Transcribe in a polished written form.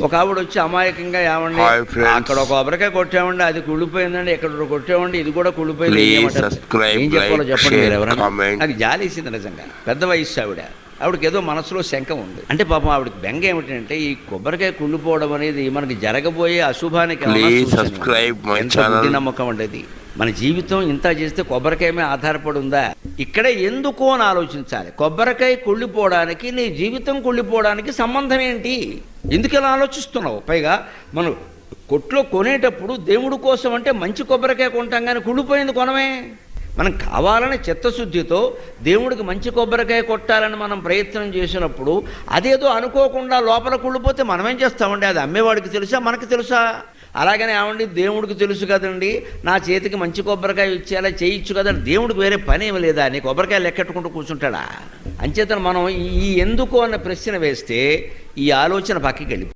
ఒక ఆవిడ వచ్చి అమాయకంగా ఏమండి అక్కడ ఒక కొబ్బరికాయ కొట్టామండి, అది కుళ్ళిపోయిందండి, ఇక్కడ కొట్టామండి, ఇది కూడా కుళ్ళిపోయింది, ఏం చెప్పాలో చెప్పండి మీరు ఎవరైనా. నాకు జాలేసింది నిజంగా. పెద్ద వయస్సు ఆవిడకి ఏదో మనసులో శంక ఉంది. అంటే పాపం ఆవిడకి బెంగ ఏమిటంటే ఈ కొబ్బరికాయ కుళ్ళిపోవడం అనేది మనకి జరగబోయే అశుభానికి నమ్మకం ఉండేది. మన జీవితం ఇంత చేస్తే కొబ్బరికాయ మీద ఆధారపడి ఉందా? ఇక్కడే ఎందుకు అని ఆలోచించాలి. కొబ్బరికాయ కుళ్ళిపోవడానికి నీ జీవితం కుళ్ళిపోవడానికి సంబంధం ఏంటి? ఎందుకు ఇలా ఆలోచిస్తున్నావు? పైగా మనం కొట్లో కొనేటప్పుడు దేవుడి కోసం అంటే మంచి కొబ్బరికాయ కొంటాం, కానీ కుళ్ళిపోయింది కొనమే. మనం కావాలని చిత్తశుద్ధితో దేవుడికి మంచి కొబ్బరికాయ కొట్టాలని మనం ప్రయత్నం చేసినప్పుడు అదేదో అనుకోకుండా లోపల కుళ్ళిపోతే మనమేం చేస్తామండి? అది అమ్మేవాడికి తెలుసా, మనకి తెలుసా? అలాగనే ఏమండి, దేవుడికి తెలుసు కదండి, నా చేతికి మంచి కొబ్బరికాయ ఇచ్చేలా చేయొచ్చు కదండి, దేవుడికి వేరే పని ఏమి లేదా? నీ కొబ్బరికాయ లెక్కెట్టుకుంటూ కూర్చుంటాడా? అంచేతను మనం ఈ ఎందుకు అన్న ప్రశ్న వేస్తే ఈ ఆలోచన పక్కకి వెళ్ళి